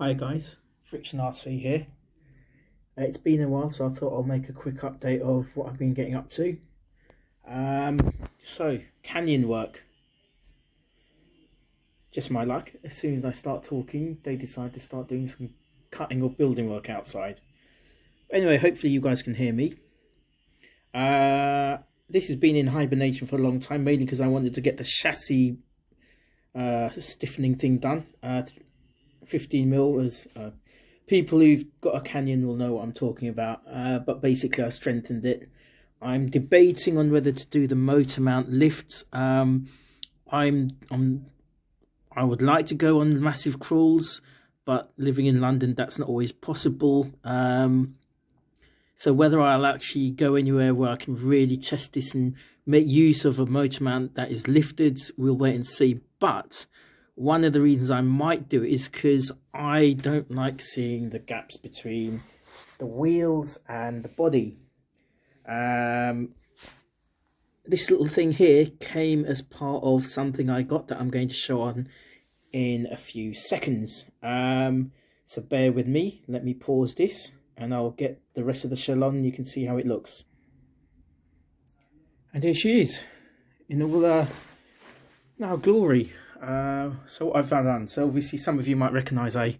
Hi guys, Friction RC here. It's been a while, so I thought I'll make a quick update of what I've been getting up to. So, canyon work. Just my luck, as soon as I start talking, they decide to start doing some cutting or building work outside. Anyway, hopefully you guys can hear me. This has been in hibernation for a long time, mainly because I wanted to get the chassis stiffening thing done. 15mm, as people who've got a Canyon will know what I'm talking about, but basically I strengthened it. I'm debating on whether to do the motor mount lifts. I would like to go on massive crawls, but living in London that's not always possible. So whether I'll actually go anywhere where I can really test this and make use of a motor mount that is lifted, we'll wait and see. But one of the reasons I might do it is because I don't like seeing the gaps between the wheels and the body. This little thing here came as part of something I got that I'm going to show on in a few seconds. So bear with me, let me pause this and I'll get the rest of the shell on and you can see how it looks. And here she is in all now glory. So what I've done, so obviously some of you might recognise I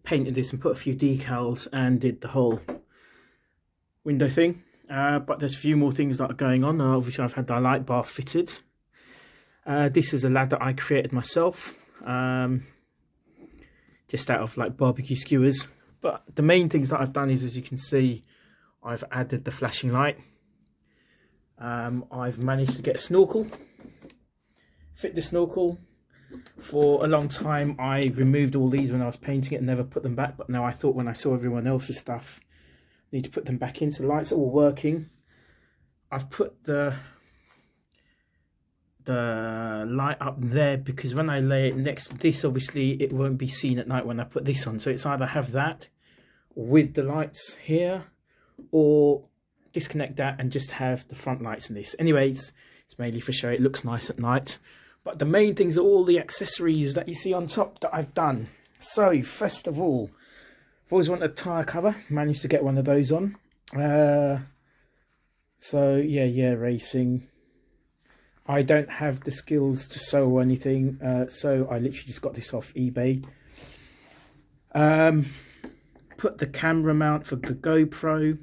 painted this and put a few decals and did the whole window thing, but there's a few more things that are going on. Obviously I've had the light bar fitted. This is a ladder I created myself, just out of like barbecue skewers. But the main things that I've done is, as you can see, I've added the flashing light. I've managed to get a snorkel, fit the snorkel. For a long time I removed all these when I was painting it and never put them back, but now I thought when I saw everyone else's stuff I need to put them back in. So the lights are all working. I've put the light up there because when I lay it next to this, obviously it won't be seen at night when I put this on, so it's either have that with the lights here or disconnect that and just have the front lights in this. Anyways, it's mainly for show. It looks nice at night. But the main things are all the accessories that you see on top that I've done. So first of all, I've always wanted a tyre cover. Managed to get one of those on. So yeah, racing. I don't have the skills to sew or anything, so I literally just got this off eBay. Put the camera mount for the GoPro.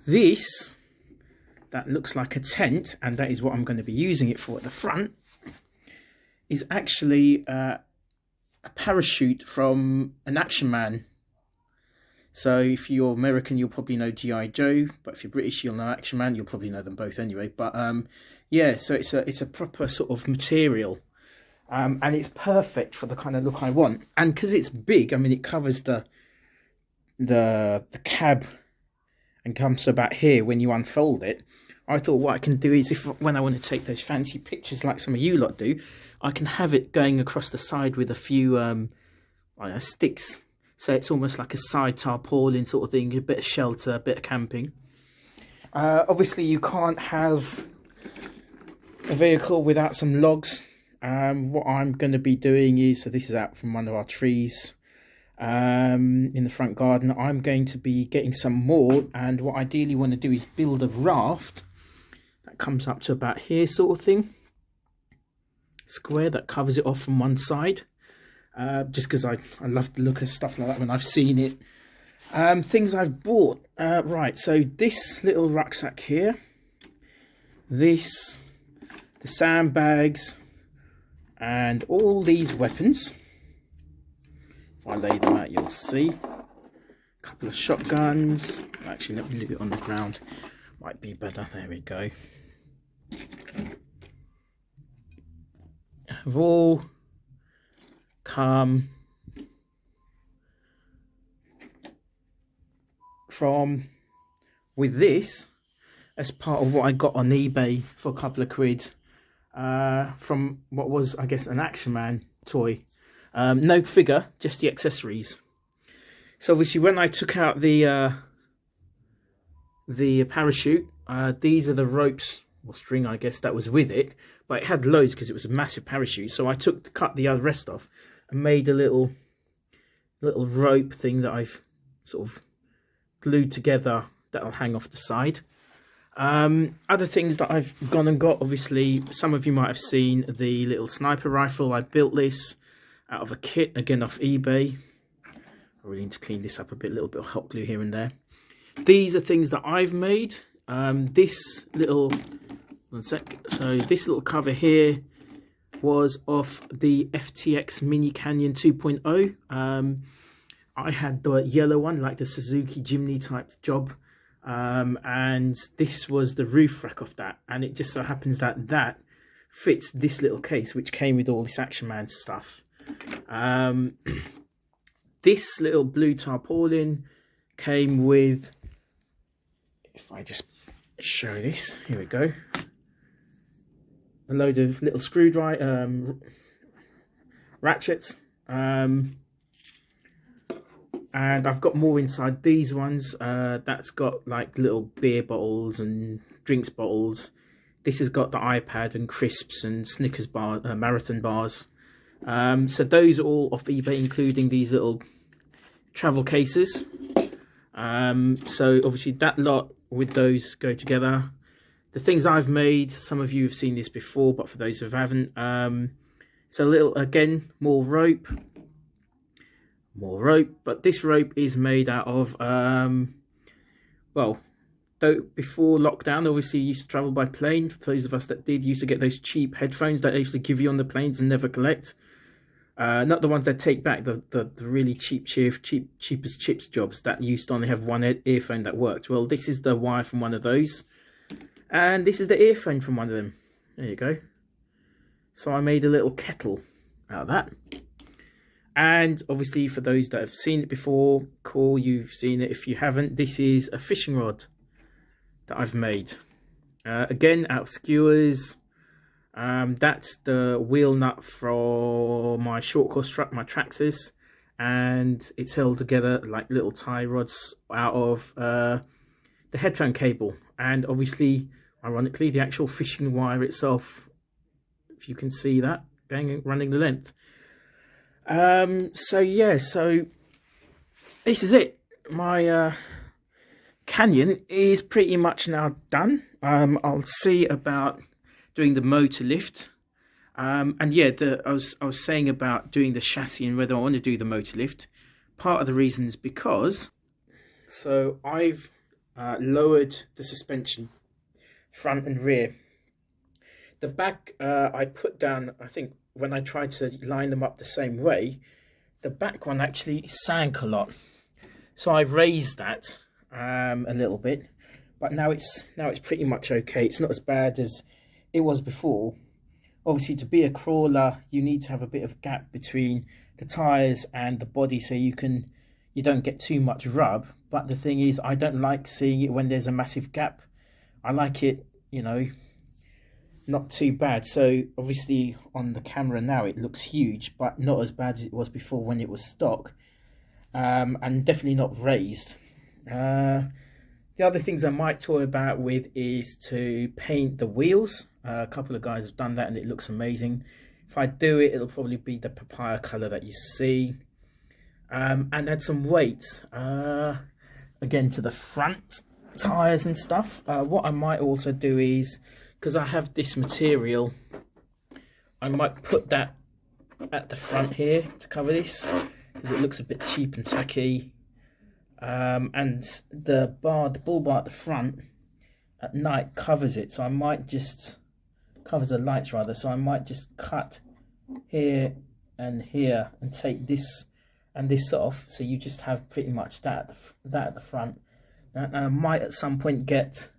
This, that looks like a tent, and that is what I'm going to be using it for at the front, is actually a parachute from an Action Man. So if you're American, you'll probably know G.I. Joe, but if you're British, you'll know Action Man. You'll probably know them both anyway. But yeah, so it's a proper sort of material, and it's perfect for the kind of look I want. And because it's big, I mean, it covers the cab and comes to about here when you unfold it. I thought what I can do is, when I want to take those fancy pictures like some of you lot do, I can have it going across the side with a few I don't know, sticks. So it's almost like a side tarpaulin sort of thing, a bit of shelter, a bit of camping. Obviously you can't have a vehicle without some logs. What I'm going to be doing is, so this is out from one of our trees in the front garden. I'm going to be getting some more, and what I ideally want to do is build a raft that comes up to about here sort of thing, square, that covers it off from one side, just because I love to look at stuff like that when I've seen it. Things I've bought, right, so this little rucksack here, this, the sandbags, and all these weapons. If I lay them out, you'll see. A couple of shotguns. Actually, let me leave it on the ground. Might be better. There we go. Have all come from with this as part of what I got on eBay for a couple of quid, from what was, I guess, an Action Man toy. No figure, just the accessories. So obviously when I took out the parachute, these are the ropes or string, I guess, that was with it, but it had loads because it was a massive parachute. So I cut the rest off and made a little little rope thing that I've sort of glued together that'll hang off the side. Other things that I've gone and got, obviously some of you might have seen the little sniper rifle. I built this out of a kit, again off eBay. I really need to clean this up a bit, a little bit of hot glue here and there. These are things that I've made. This little, one sec, so this little cover here was off the FTX Kanyon 2.0. I had the yellow one, like the Suzuki Jimny type job. And this was the roof rack of that, and it just so happens that that fits this little case which came with all this Action Man stuff. This little blue tarpaulin came with, if I just show this, here we go, a load of little screwdriver ratchets, and I've got more inside these ones. That's got like little beer bottles and drinks bottles. This has got the iPad and crisps and Snickers bar, marathon bars. So those are all off eBay, including these little travel cases. So obviously that lot with those go together. The things I've made, some of you have seen this before, but for those who haven't, so a little, again, more rope, but this rope is made out of, well, though before lockdown, obviously you used to travel by plane. For those of us that did, used to get those cheap headphones that they used to give you on the planes and never collect. Not the ones that take back, the really cheap as chips jobs that used to only have one earphone that worked. Well, this is the wire from one of those, and this is the earphone from one of them. There you go. So I made a little kettle out of that. And obviously for those that have seen it before, cool, you've seen it. If you haven't, this is a fishing rod that I've made. Again, out of skewers. That's the wheel nut for my short course truck, my Traxxas, and it's held together like little tie rods out of the headphone cable, and obviously, ironically, the actual fishing wire itself, if you can see that, running the length. So yeah, so this is it. My Kanyon is pretty much now done. I'll see about doing the motor lift, and yeah, I was saying about doing the chassis and whether I want to do the motor lift. Part of the reason is because, so I've lowered the suspension front and rear. The back I put down, I think when I tried to line them up the same way, the back one actually sank a lot, so I've raised that a little bit, but now it's pretty much okay. It's not as bad as it was before. Obviously, to be a crawler, you need to have a bit of gap between the tires and the body so you don't get too much rub. But the thing is, I don't like seeing it when there's a massive gap. I like it, you know, not too bad. So obviously on the camera now it looks huge, but not as bad as it was before when it was stock, and definitely not raised. The other things I might toy about with is to paint the wheels. A couple of guys have done that and it looks amazing. If I do it, it'll probably be the papaya colour that you see. And add some weights, again, to the front tyres and stuff. What I might also do is, because I have this material, I might put that at the front here to cover this, because it looks a bit cheap and tacky. And the bull bar at the front at night covers it, so I might just covers the lights rather, so I might just cut here and here and take this and this off, so you just have pretty much that at the front. And I might at some point get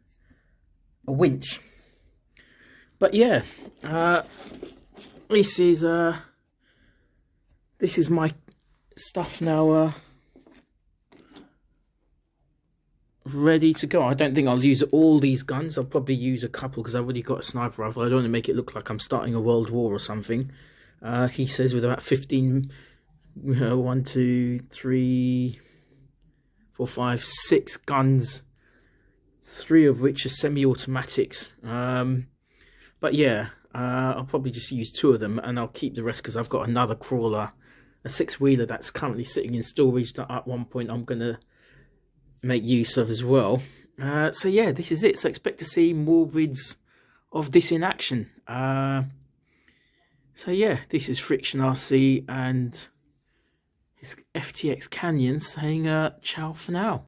a winch. But yeah, this is my stuff now, ready to go. I don't think I'll use all these guns. I'll probably use a couple because I've already got a sniper rifle. I don't want to make it look like I'm starting a world war or something. He says with about 15, 1, 2, 3, 4, 5, 6 guns, 3 of which are semi-automatics. But yeah, I'll probably just use 2 of them and I'll keep the rest because I've got another crawler a six-wheeler that's currently sitting in storage that at one point I'm going to make use of as well. So yeah, this is it. So expect to see more vids of this in action. So yeah, this is Friction RC and his FTX Kanyon saying ciao for now.